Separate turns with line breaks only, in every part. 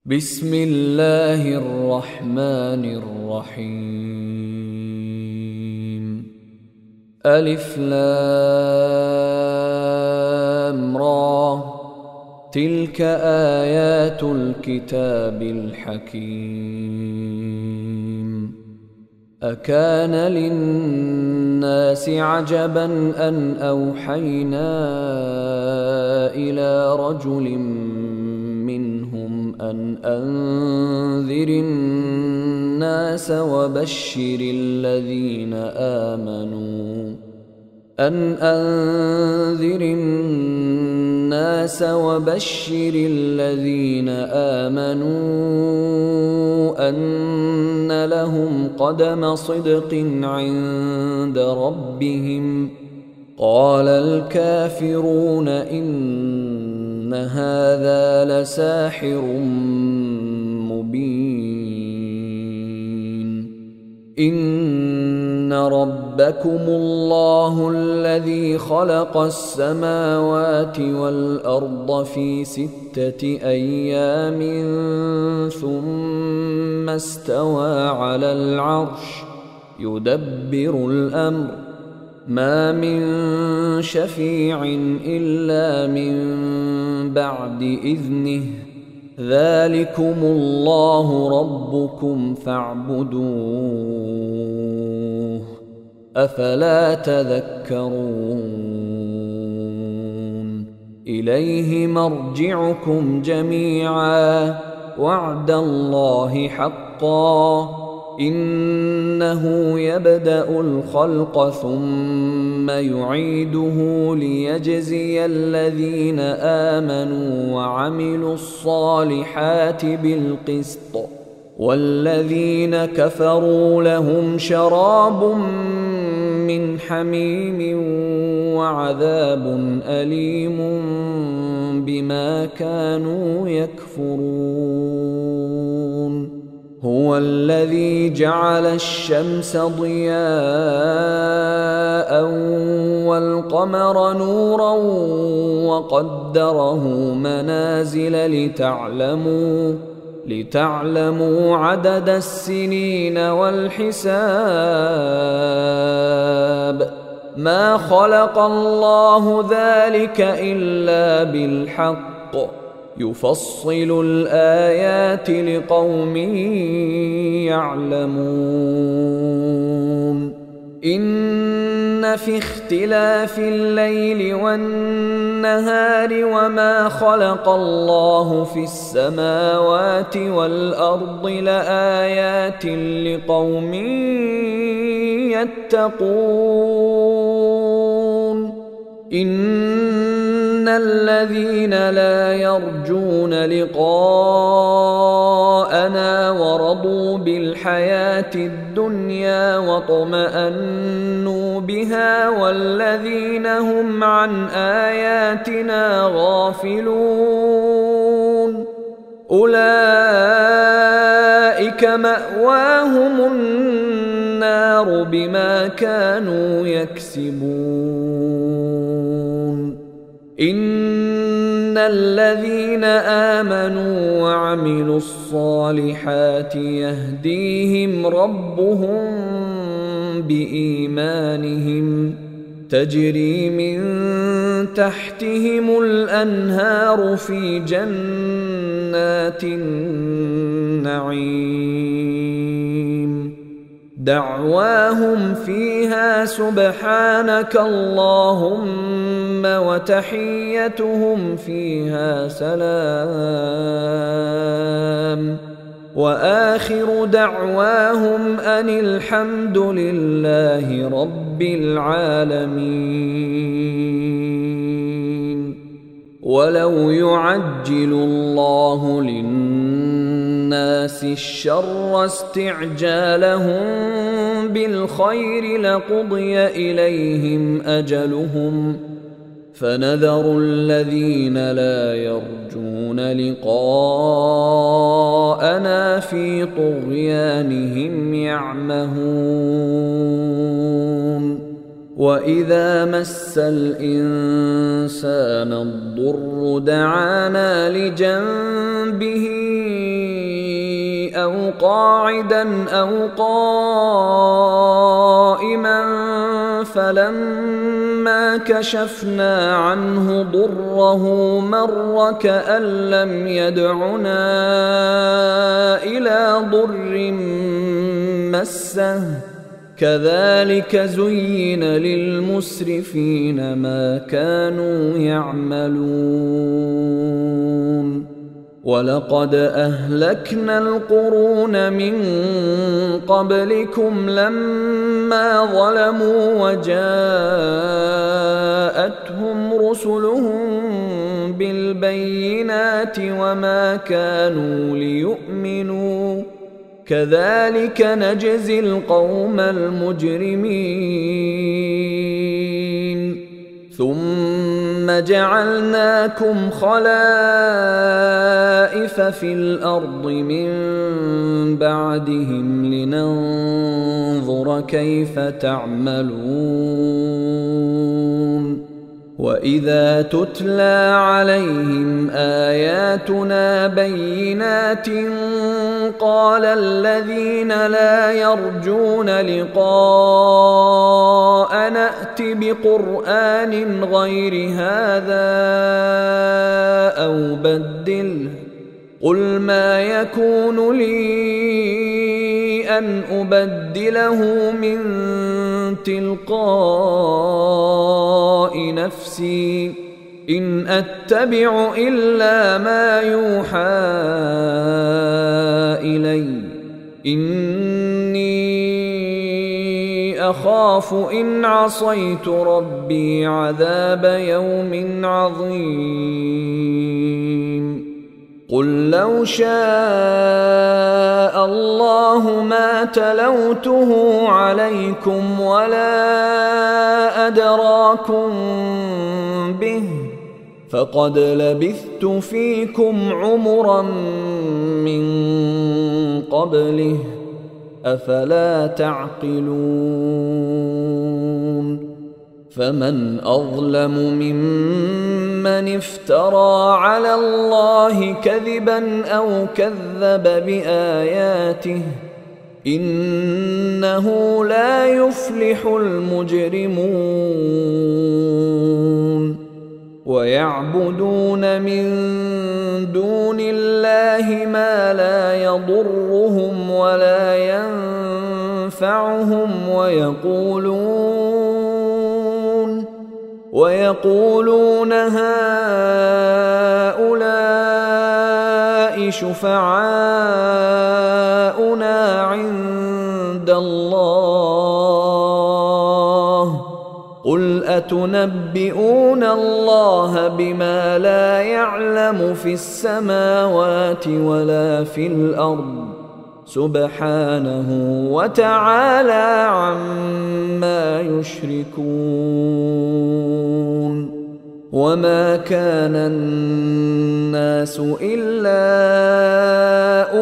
بسم الله الرحمن الرحيم. ألف لام را، تلك آيات الكتاب الحكيم. أكان للناس عجبا أن أوحينا إلى رجل منهم أن أنذر الناس وبشر الذين آمنوا أن لهم قدم صدق عند ربهم. قال الكافرون إن هذا لساحر مبين. إن ربكم الله الذي خلق السماوات والأرض في 6 أيام ثم استوى على العرش يدبر الأمر، ما من شفيع إلا من بعد إذنه، ذلكم الله ربكم فاعبدوه، أفلا تذكرون. إليه مرجعكم جميعا، وعد الله حقا، إنه يبدأ الخلق ثم يعيده ليجزي الذين آمنوا وعملوا الصالحات بالقسط، والذين كفروا لهم شراب من حميم وعذاب أليم بما كانوا يكفرون. هو الذي جعل الشمس ضياء والقمر نورا وقدره منازل لتعلموا عدد السنين والحساب، ما خلق الله ذلك إلا بالحق، يفصل الآيات لقوم يعلمون. إن في اختلاف الليل والنهار وما خلق الله في السماوات والأرض لآيات لقوم يتقون. إن الذين لا يرجون لقاءنا ورضوا بالحياة الدنيا واطمأنوا بها والذين هم عن آياتنا غافلون، أولئك مأواهم النار بما كانوا يكسبون. إن الذين آمنوا وعملوا الصالحات يهديهم ربهم بإيمانهم، تجري من تحتهم الأنهار في جنات النعيم، دعواهم فيها سبحانك اللهم وتحيتهم فيها سلام، وآخر دعواهم أن الحمد لله رب العالمين. ولو يعجل الله للناس الشر استعجالهم بالخير لقضي إليهم أجلهم، فنذر الذين لا يرجون لقاءنا في طغيانهم يعمهون. وإذا مس الإنسان الضر دعانا لجنبه أو قاعدا أو قائما فلما كشفنا عنه ضره مر كأن لم يدعنا إلى ضر مسه كذلك زين للمسرفين ما كانوا يعملون ولقد أهلكنا القرون من قبلكم لما ظلموا وجاءتهم رسلهم بالبينات وما كانوا ليؤمنوا كذلك نجزي القوم المجرمين ثم جعلناكم خلائف في الأرض من بعدهم لننظر كيف تعملون وإذا تتلى عليهم آياتنا بينات قال الذين لا يرجون لقاء نأت بقرآن غير هذا أو بدله قل ما يكون لي أن أبدله من تلقاء نفسي إن أتبع إلا ما يوحى إلي إني أخاف إن عصيت ربي عذاب يوم عظيم قل لو شاء الله ما تلوته عليكم ولا أدراكم به فقد لبثت فيكم عمرا من قبله أفلا تعقلون فمن أظلم ممن افترى على الله كذبا أو كذب بآياته إنه لا يفلح المجرمون ويعبدون من دون الله ما لا يضرهم ولا ينفعهم ويقولون هؤلاء شفعاؤنا عند الله قل أتنبئون الله بما لا يعلم في السماوات ولا في الأرض سبحانه وتعالى عما يشركون وما كان الناس إلا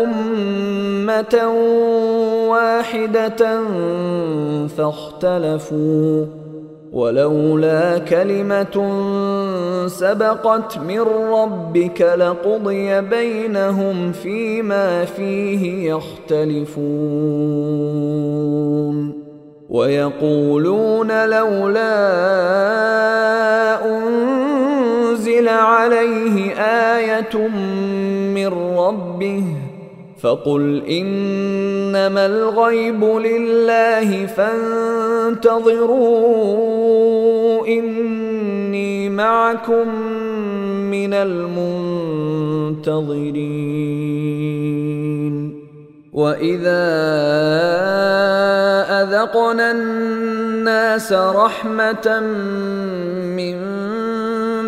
أمة واحدة فاختلفوا ولولا كلمة سبقت من ربك لقضي بينهم فيما فيه يختلفون ويقولون لولا أنزل عليه آية من ربه فقل إنما الغيب لله فانتظروا إني معكم من المنتظرين وإذا أذقنا الناس رحمة من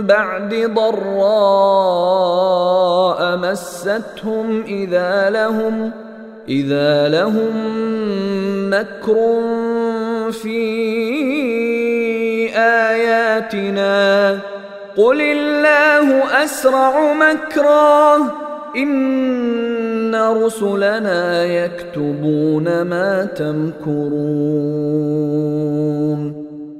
بعد ضراء مستهم إذا لهم مكر في آياتنا قل الله أسرع مكرا إن رسلنا يكتبون ما تمكرون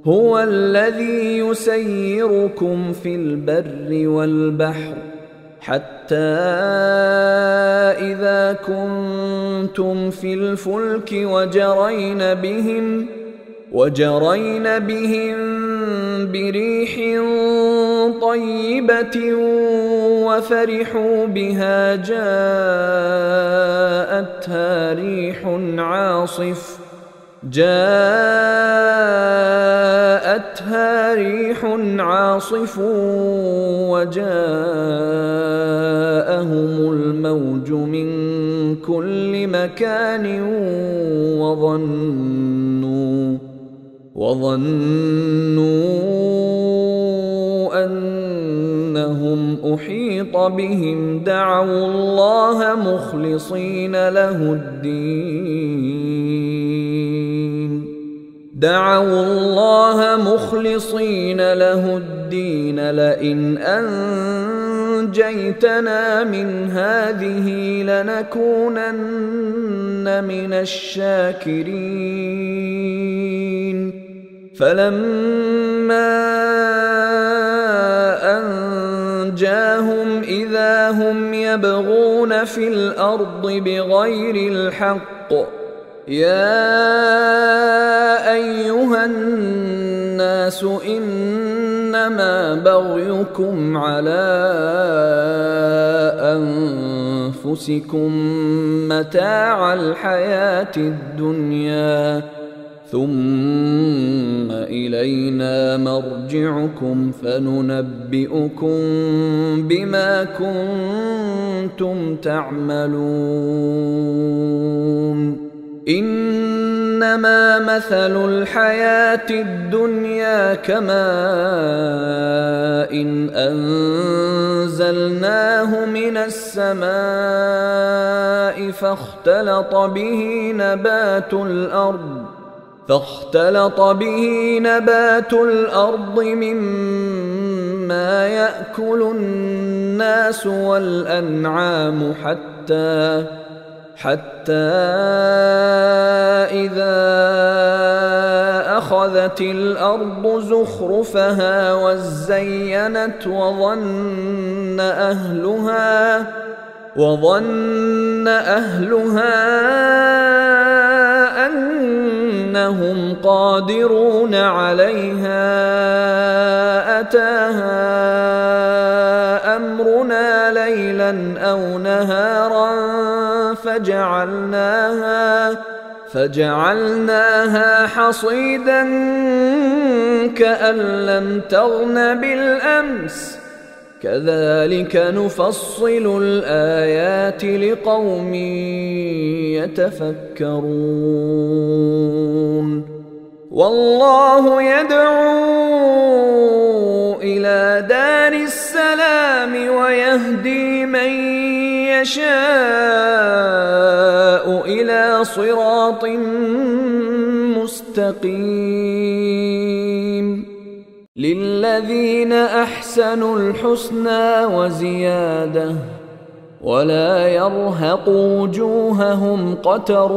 هو الذي يسيركم في البر والبحر حتى إذا كنتم في الفلك وجرين بهم بريح طيبة وفرحوا بها جاءتها ريح عاصف وجاءهم الموج من كل مكان وظنوا أنهم أحيط بهم دعوا الله مخلصين له الدين لئن أنجيتنا من هذه لنكونن من الشاكرين فلما أنجاهم إذا هم يبغون في الأرض بغير الحق يا أيها الناس إنما بغيكم على أنفسكم متاع الحياة الدنيا ثم إلينا مرجعكم فننبئكم بما كنتم تعملون إنما مثل الحياة الدنيا كماء إن أنزلناه من السماء فاختلط به نبات الأرض مما يأكل الناس والأنعام حتى إذا أخذت الأرض زخرفها وزينت وظن أهلها أنهم قادرون عليها أتاها أمرنا ليلا أو نهارا فجعلناها حصيدا كأن لم تغن بالأمس كذلك نفصل الآيات لقوم يتفكرون والله يدعو إلى دار السلام ويهدي من يشاء إلى صراط مستقيم للذين أحسنوا الحسنى وزيادة ولا يرهق وجوههم قتر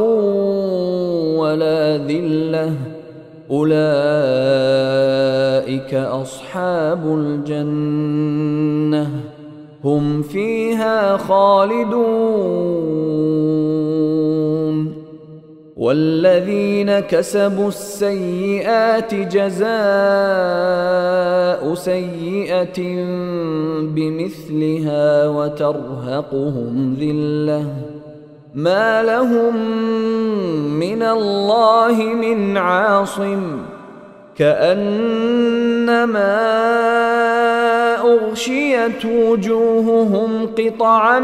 ولا ذلة أولئك أصحاب الجنة هم فيها خالدون والذين كسبوا السيئات جزاء سيئة بمثلها وترهقهم ذلة ما لهم من الله من عاصم كأنما أغشيت وجوههم قطعا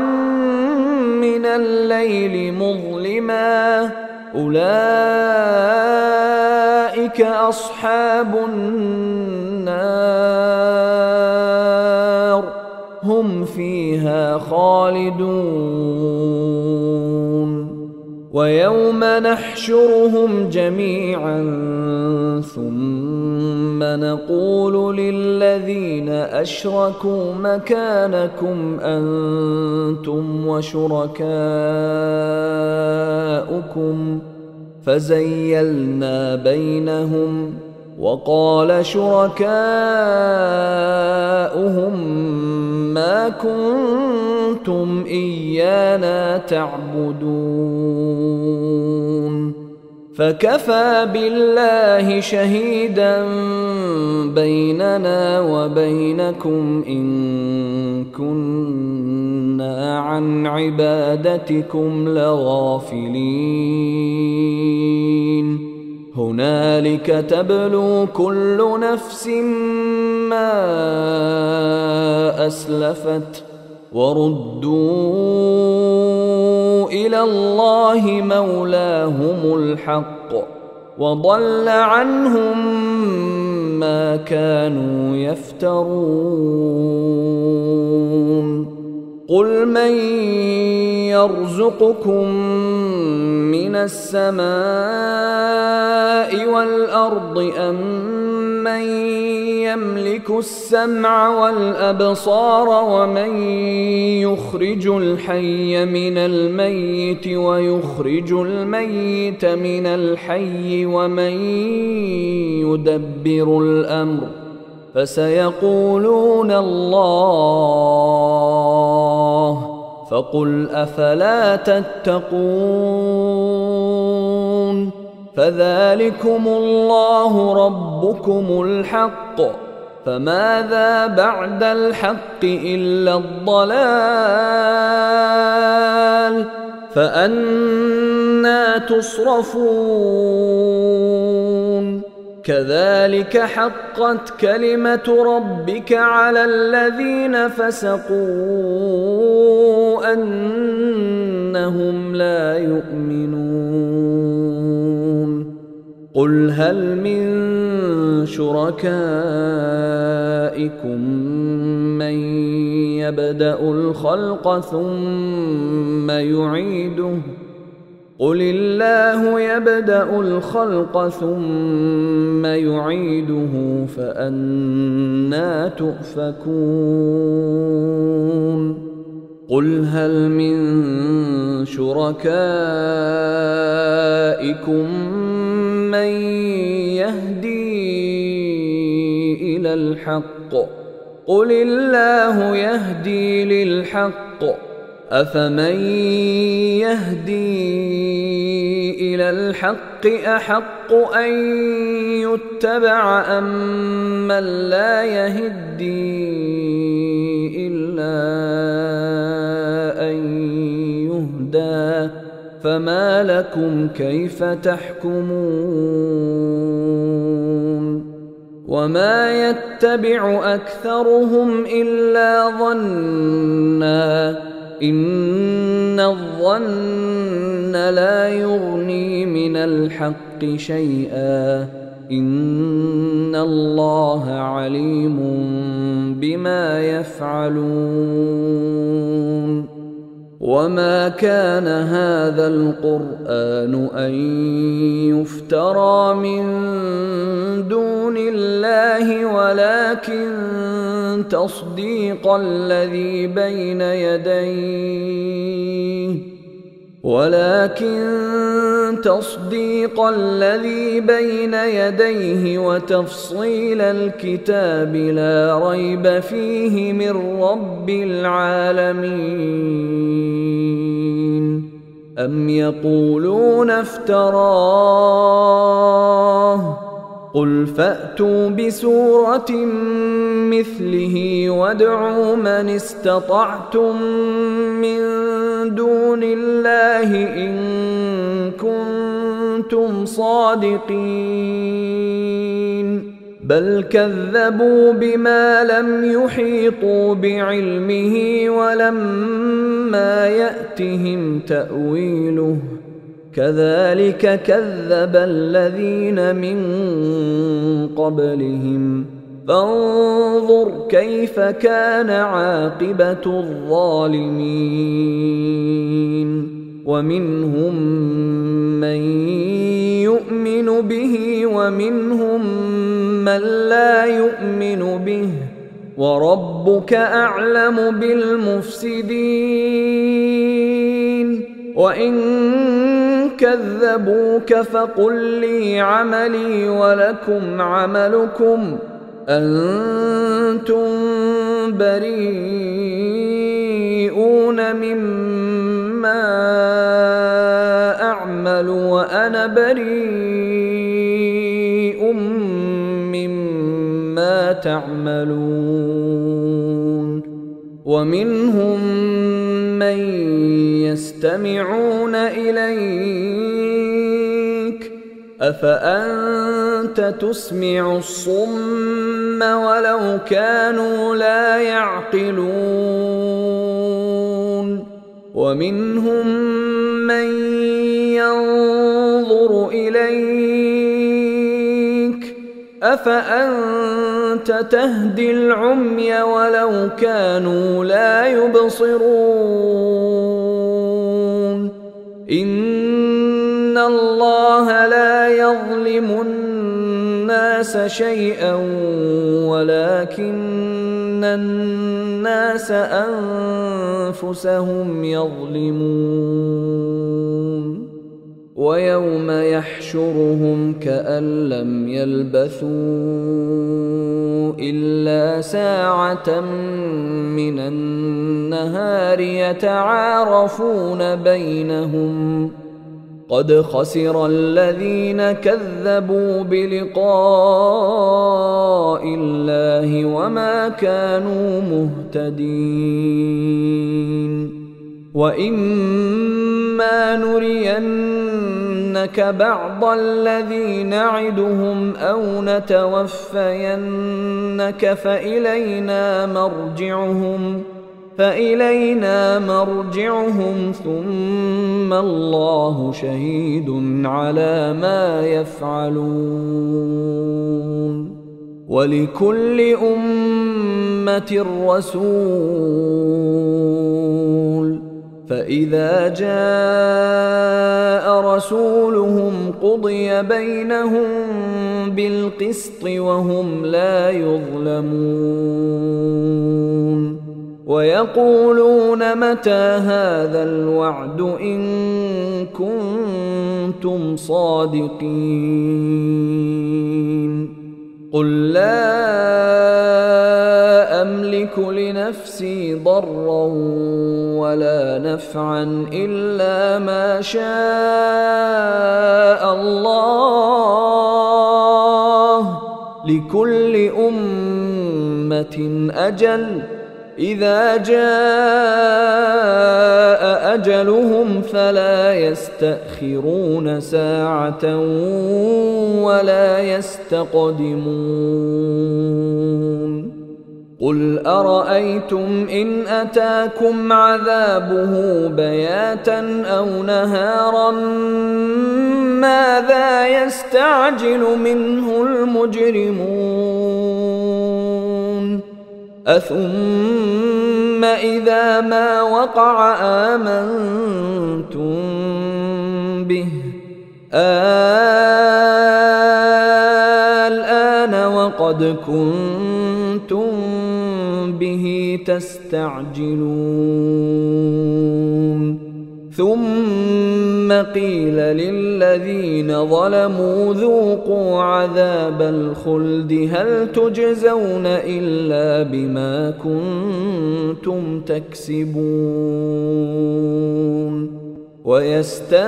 من الليل مظلما أولئك أصحاب النار هم فيها خالدون ويوم نحشرهم جميعا ثم نقول للذين أشركوا مكانكم أنتم وشركاؤكم فزيلنا بينهم وقال شركاؤهم ما كنتم إيانا تعبدون فكفى بالله شهيدا بيننا وبينكم إن كنا عن عبادتكم لغافلين هنالك تبلو كل نفس ما أسلفت وردوا إلى الله مولاهم الحق وضل عنهم ما كانوا يفترون قل من يرزقكم من السماء والأرض أم من يملك السمع والأبصار ومن يخرج الحي من الميت ويخرج الميت من الحي ومن يدبر الأمر فسيقولون الله فقل أفلا تتقون فذلكم الله ربكم الحق فماذا بعد الحق إلا الضلال فأنى تصرفون كذلك حقت كلمة ربك على الذين فسقوا أنهم لا يؤمنون قل هل من شركائكم من يبدأ الخلق ثم يعيده قل الله يبدأ الخلق ثم يعيده فأنى تؤفكون قل هل من شركائكم من يهدي إلى الحق قل الله يهدي للحق أفمن يهدي إلى الحق أحق أن يتبع أم من لا يهدي إلا أن يهدى فما لكم كيف تحكمون وما يتبع أكثرهم إلا ظنًّا إن الظن لا يغني من الحق شيئا إن الله عليم بما يفعلون وما كان هذا القرآن أن يفترى من دون الله ولكن تصديق الذي بين يديه وتفصيل الكتاب لا ريب فيه من رب العالمين أم يقولون افتراه قل فأتوا بسورة مثله وادعوا من استطعتم من دون الله إن كنتم صادقين بل كذبوا بما لم يحيطوا بعلمه ولما يأتهم تأويله كذلك كذب الذين من قبلهم فانظر كيف كان عاقبة الظالمين ومنهم من يؤمن به ومنهم من لا يؤمن به وربك أعلم بالمفسدين وإن كذبوك فقل لي عملي ولكم عملكم أنتم بريئون مما أعمل وأنا بريء مما تعملون ومنهم من يستمعون إليك أفأنت تسمع الصم ولو كانوا لا يعقلون ومنهم من ينظر إليك أفأنت تهدي العمي ولو كانوا لا يبصرون إن الله لا يظلم الناس شيئا ولكن الناس أنفسهم يظلمون ويوم يحشرهم كأن لم يلبثوا إلا ساعة من النهار يتعارفون بينهم قد خسر الذين كذبوا بلقاء الله وما كانوا مهتدين وإما نرينك بعض الذي نعدهم أو نتوفينك فإلينا مرجعهم ثم الله شهيد على ما يفعلون ولكل أمة رسول فإذا جاء رسولهم قضي بينهم بالقسط وهم لا يظلمون ويقولون متى هذا الوعد إن كنتم صادقين قل لا أملك لنفسي ضرا ولا نفعا إلا ما شاء الله لكل أمة أجل إذا جاء أجلهم فلا يستأخرون ساعة ولا يستقدمون قل أرأيتم إن أتاكم عذابه بياتا أو نهارا ماذا يستعجل منه المجرمون أثم إذا ما وقع آمنتم به الآن وقد كنتم به تستعجلون ثم قيل للذين ظلموا ذوقوا عذاب الخلد هل تجزون إلا بما كنتم تكسبون ويستنبئونك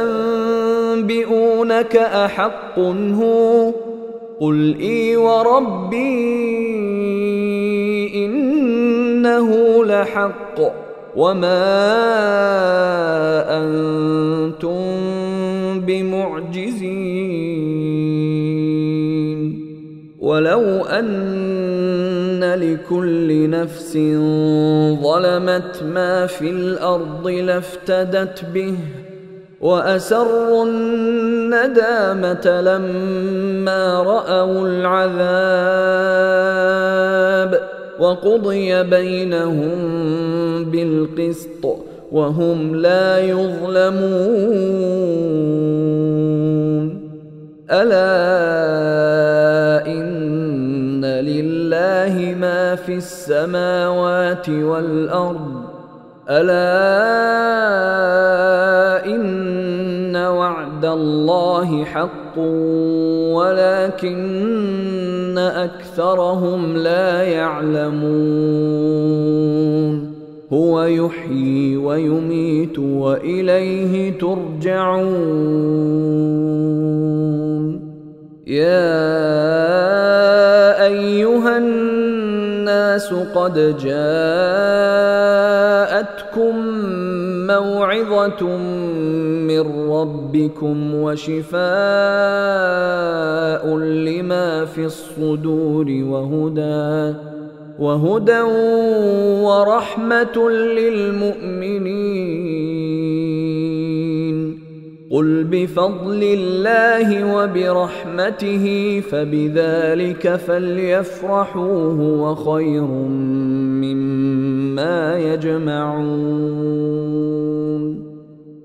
أحق هو قل إي وربي إنه لحق وما أنتم بمعجزين ولو أن لكل نفس ظلمت ما في الأرض لافتدت به وأسروا الندامة لما رأوا العذاب وقضي بينهم بالقسط وهم لا يظلمون ألا إن لله ما في السماوات والأرض ألا إن وعد وعد الله حق ولكن أكثرهم لا يعلمون هو يحيي ويميت وإليه ترجعون يا أيها الناس قد جاءتكم موعظة من ربكم وشفاء لما في الصدور وهدى ورحمة للمؤمنين قل بفضل الله وبرحمته فبذلك فليفرحوا هو خير مما يجمعون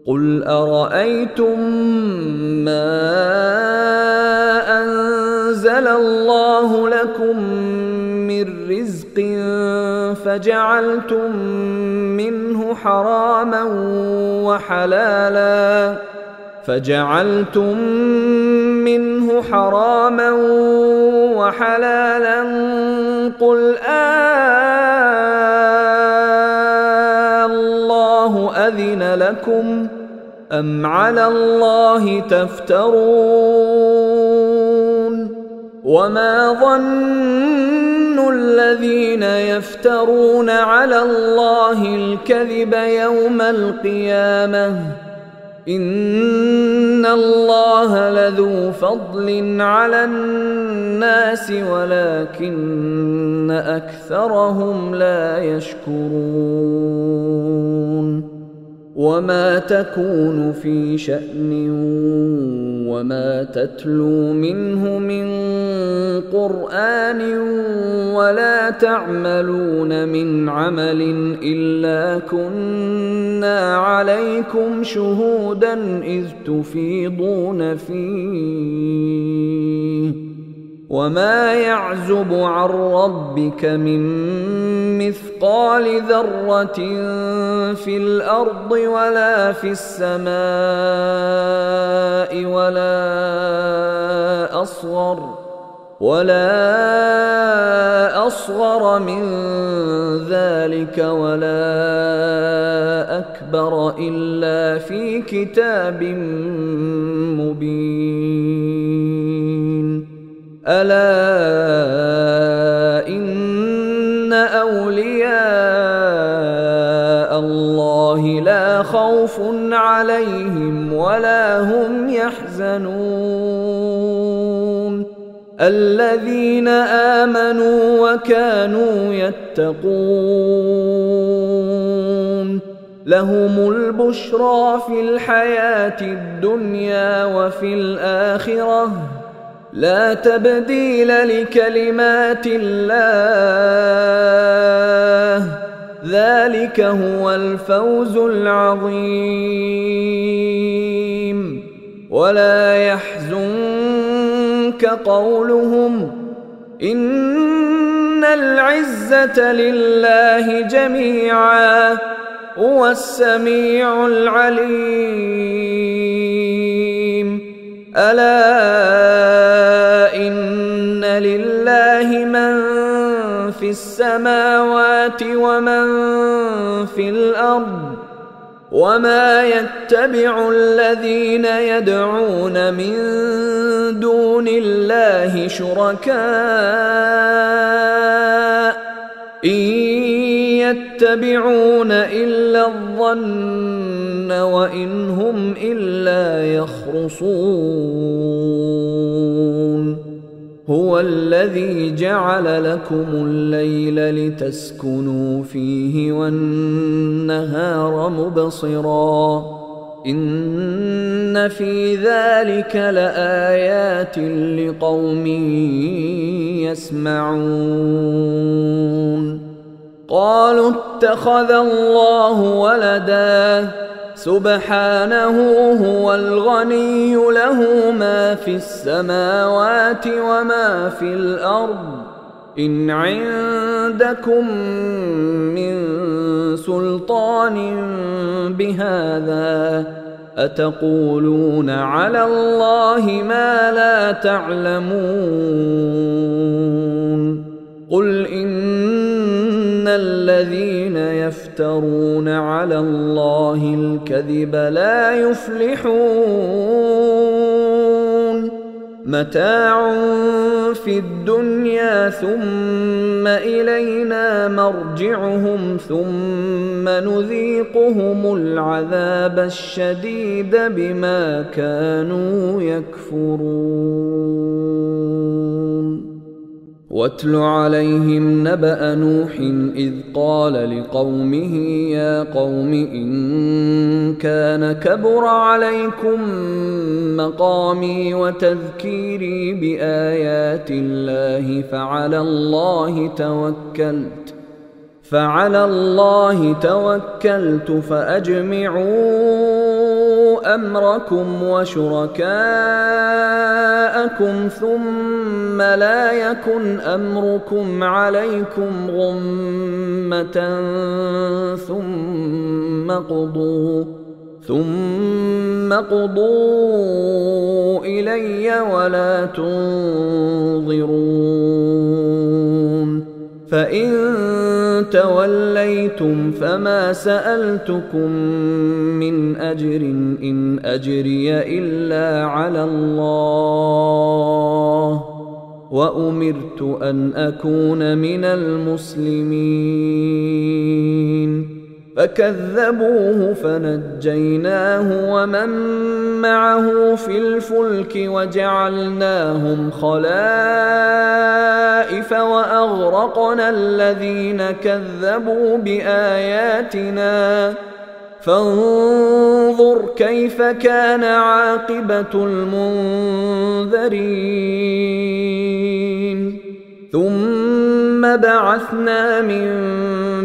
قل أرأيتم ما أنزل الله لكم من رزق فجعلتم منه حراما وحلالا قل الله أذن لكم أم على الله تفترون وما ظن الذين يفترون على الله الكذب يوم القيامة إن الله لذو فضل على الناس ولكن أكثرهم لا يشكرون وما تكون في شأن وما تتلو منه من قرآن ولا تعملون من عمل إلا كنا عليكم شهودا إذ تفيضون فيه وما يعزب عن ربك من مثقال ذرة في الأرض ولا في السماء ولا أصغر من ذلك ولا أكبر إلا في كتاب مبين ألا إن أولياء الله لا خوف عليهم ولا هم يحزنون الذين آمنوا وكانوا يتقون لهم البشرى في الحياة الدنيا وفي الآخرة لا تبديل لكلمات الله ذلك هو الفوز العظيم ولا يحزنك قولهم إن العزة لله جميعا هو السميع العليم ألا إن لله من في السماوات ومن في الأرض وما يتبع الذين يدعون من دون الله شركاء إن يتبعون إلا الظن وإن هم إلا يخرصون هو الذي جعل لكم الليل لتسكنوا فيه والنهار مبصرا إن في ذلك لآيات لقوم يسمعون قالوا اتخذ الله ولدا سبحانه هو الغني له ما في السماوات وما في الأرض إن عندكم من سلطان بهذا أتقولون على الله ما لا تعلمون قل إن الذين يفترون على الله الكذب لا يفلحون متاع في الدنيا ثم إلينا مرجعهم ثم نذيقهم العذاب الشديد بما كانوا يكفرون واتل عليهم نبأ نوح إذ قال لقومه يا قوم إن كان كبر عليكم مقامي وتذكيري بآيات الله فعلى الله توكلت فأجمعوا أمركم وشركاءكم ثم لا يكن أمركم عليكم غمة ثم قضوا إلي ولا تنظرون فإن توليتم فما سألتكم من أجر إن أجري إلا على الله وأمرت أن أكون من المسلمين فكذبوه فنجيناه ومن معه في الفلك وجعلناهم خلائف وأغرقنا الذين كذبوا بآياتنا فانظر كيف كان عاقبة المنذرين ثم بعثنا من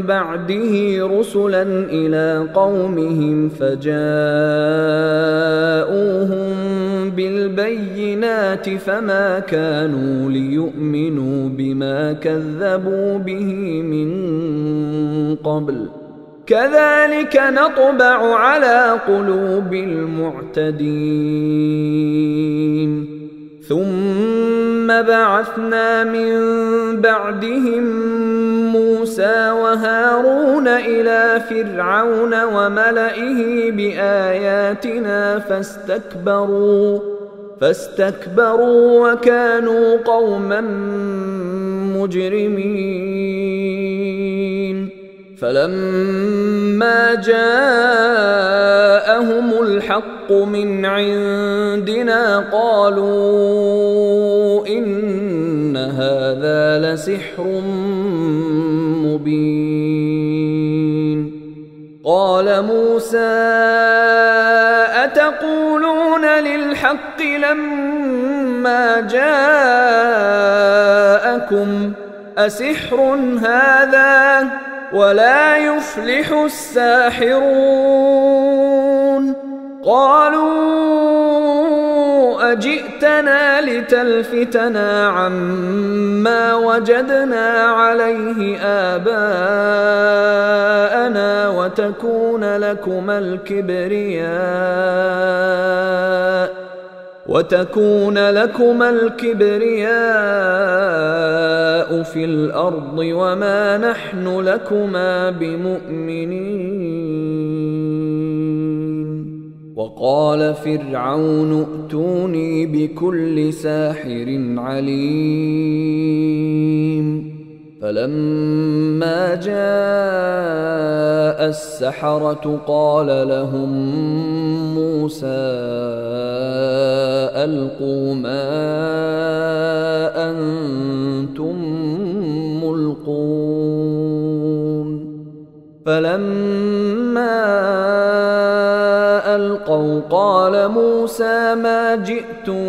بعده رسلا إلى قومهم فجاءوهم بالبينات فما كانوا ليؤمنوا بما كذبوا به من قبل كذلك نطبع على قلوب المعتدين ثم بعثنا من بعدهم موسى وهارون إلى فرعون وملئه بآياتنا فاستكبروا وكانوا قوما مجرمين فلما جاءهم الحق من عندنا قالوا إن هذا لسحر مبين قال موسى أتقولون للحق لما جاءكم أسحر هذا ولا يفلح الساحرون قالوا أجئتنا لتلفتنا عما وجدنا عليه آباءنا وتكون لكما الكبرياء في الأرض وما نحن لكما بمؤمنين وقال فرعون ائتوني بكل ساحر عليم فلما جاء السحرة قال لهم موسى ألقوا ما أنتم ملقون فلما ألقوا قال موسى ما جئتم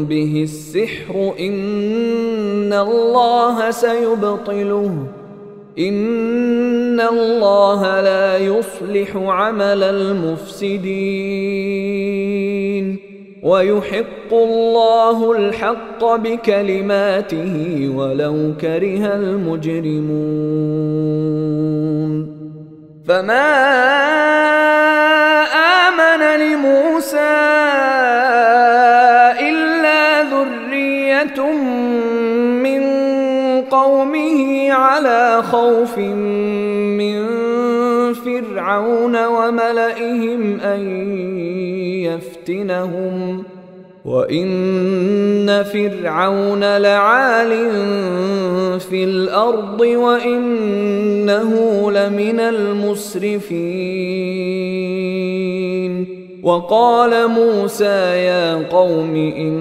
به السحر إن الله سيبطله إن الله لا يصلح عمل المفسدين ويحق الله الحق بكلماته ولو كره المجرمون فما آمن كان لموسى إلا ذرية من قومه على خوف من فرعون وملئهم أن يفتنهم وإن فرعون لعال في الأرض وإنه لمن المسرفين. وقال موسى يا قوم إن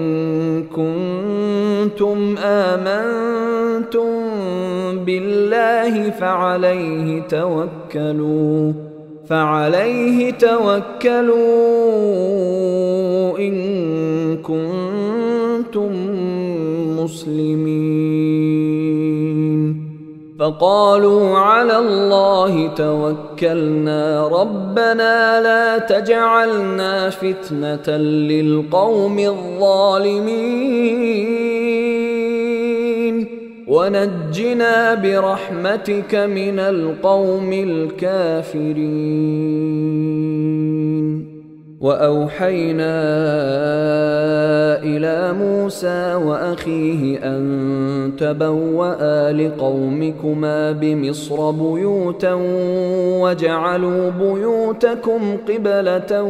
كنتم آمنتم بالله فعليه توكلوا إن كنتم مسلمين. فقالوا على الله توكلنا ربنا لا تجعلنا فتنة للقوم الظالمين ونجنا برحمتك من القوم الكافرين. وأوحينا إلى موسى وأخيه أن تبوأ لقومكما بمصر بيوتا واجعلوا بيوتكم قبلة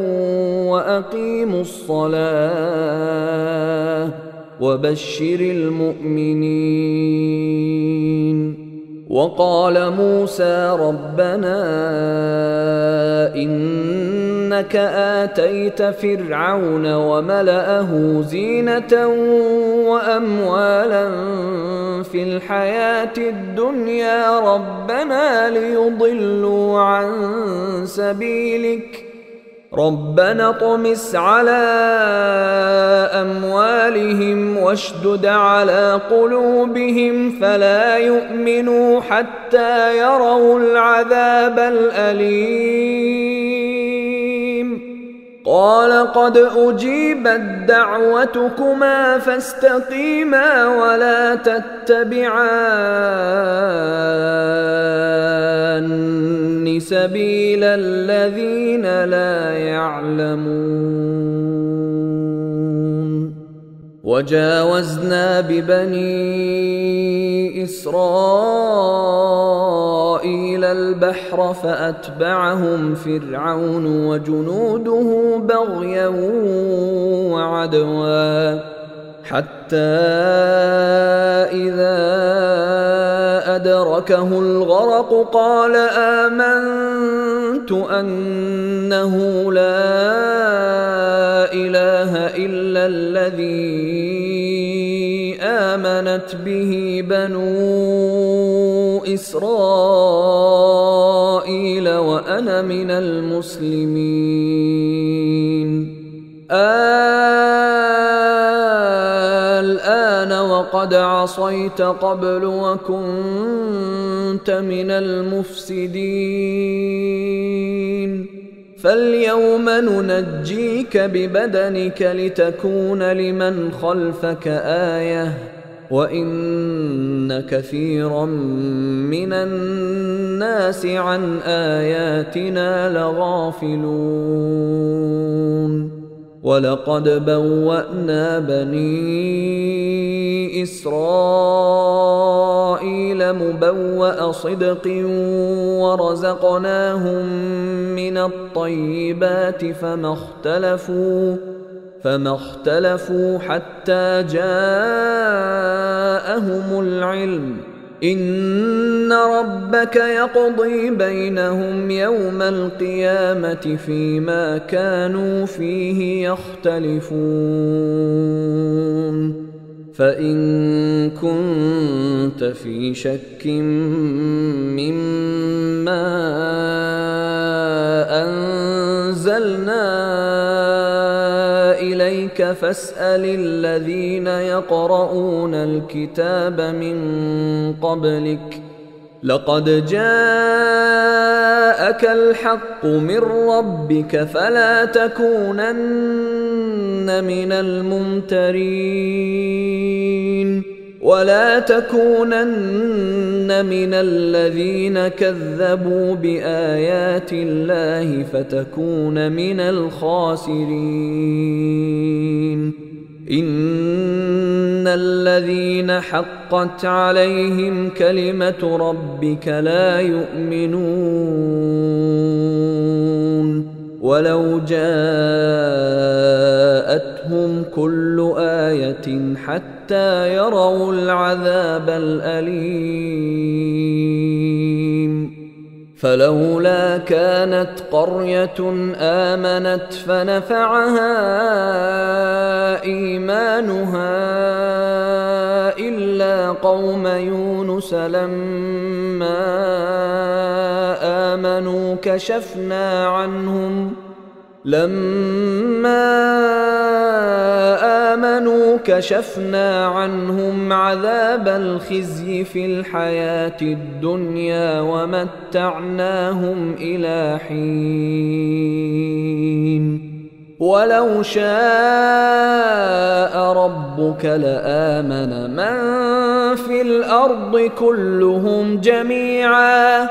وأقيموا الصلاة وبشر المؤمنين. وقال موسى ربنا إنك آتيت فرعون وملأه زينة وأموالا في الحياة الدنيا ربنا ليضلوا عن سبيلك ربنا اطمس على أموالهم واشدد على قلوبهم فلا يؤمنوا حتى يروا العذاب الأليم. قال قد أجيبت دعوتكما فاستقيما ولا تتبعان سبيل الذين لا يعلمون. وجاوزنا ببني إسرائيل البحر فأتبعهم فرعون وجنوده بغيا وعدوا حتى إذا أدركه الغرق قال آمنت أنه لا إله إلا الذي آمنت به بنو إسرائيل وأنا من المسلمين. الآن وقد عصيت قبل وكنت من المفسدين فاليوم ننجيك ببدنك لتكون لمن خلفك آية وإن كثيرا من الناس عن آياتنا لغافلون. ولقد بوأنا بني إسرائيل مبوأ صدق ورزقناهم من الطيبات فما اختلفوا حتى جاءهم العلم إن ربك يقضي بينهم يوم القيامة فيما كانوا فيه يختلفون. فإن كنت في شك مما أنزلنا إليك فاسأل الذين يقرؤون الكتاب من قبلك لقد جاءك الحق من ربك فلا تكونن من الممترين. ولا تكونن من الذين كذبوا بآيات الله فتكون من الخاسرين. إن الذين حقت عليهم كلمة ربك لا يؤمنون ولو جاءتهم كل آية حتى يروا العذاب الأليم. فلولا كانت قرية آمنت فنفعها إيمانها إلا قوم يونس لما آمنوا كشفنا عنهم عذاب الخزي في الحياة الدنيا ومتعناهم إلى حين. ولو شاء ربك لآمن من في الأرض كلهم جميعا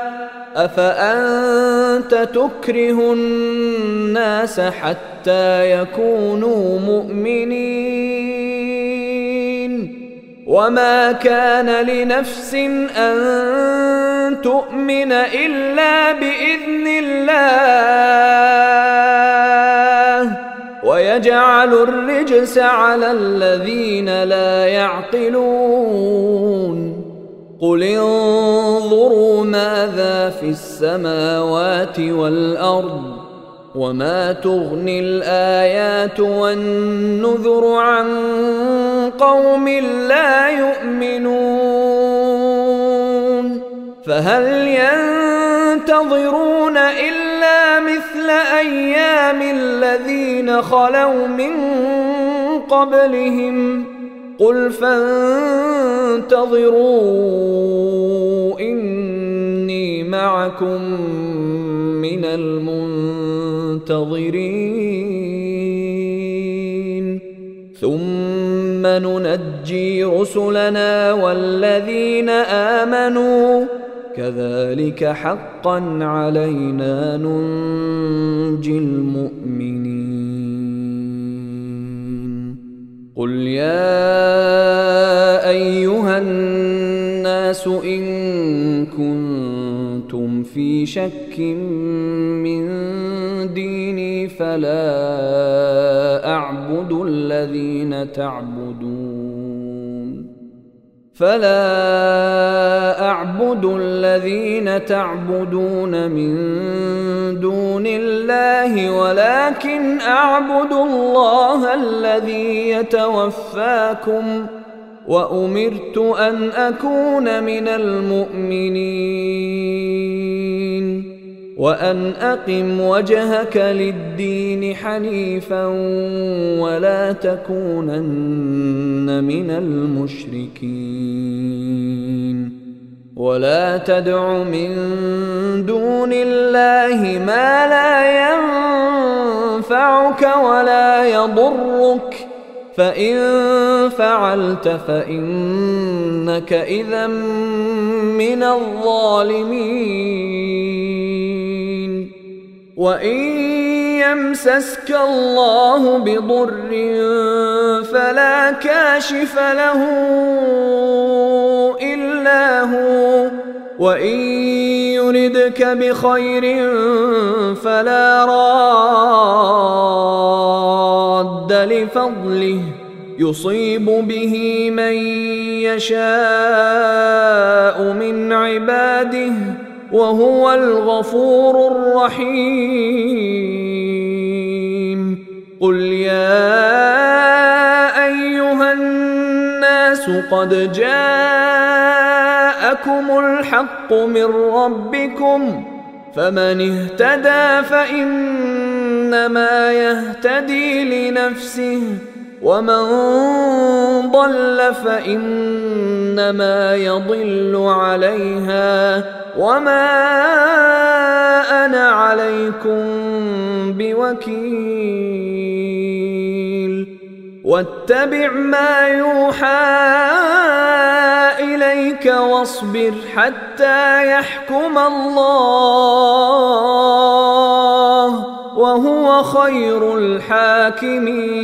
أفأنت تكره الناس حتى يكونوا مؤمنين؟ وما كان لنفس أن تؤمن إلا بإذن الله ويجعل الرجس على الذين لا يعقلون. قل انظروا ماذا في السماوات والأرض وما تغني الآيات والنذر عن قوم لا يؤمنون. فهل ينتظرون إلا مثل أيام الذين خلوا من قبلهم؟ قل فانتظروا إني معكم من المنتظرين. ثم ننجي رسلنا والذين آمنوا كذلك حقا علينا ننجي المؤمنين. قل يا أيها الناس إن كنتم في شك من ديني فلا أعبد الذين تعبدون من دون الله ولكن أعبد الله الذي يتوفاكم وأمرت أن أكون من المؤمنين وأن أقم وجهك للدين حنيفا ولا تكونن من المشركين. ولا تدع من دون الله ما لا ينفعك ولا يضرك فإن فعلت فإنك إذا من الظالمين. وإن يمسسك الله بضر فلا كاشف له إلا هو وإن يردك بخير فلا راد لفضله يصيب به من يشاء من عباده وهو الغفور الرحيم. قل يا أيها الناس قد جاءكم الحق من ربكم فمن اهتدى فإنما يهتدي لنفسه ومن ضل فإنما يضل عليها وما أنا عليكم بوكيل. واتبع ما يوحى إليك واصبر حتى يحكم الله وهو خير الحاكمين.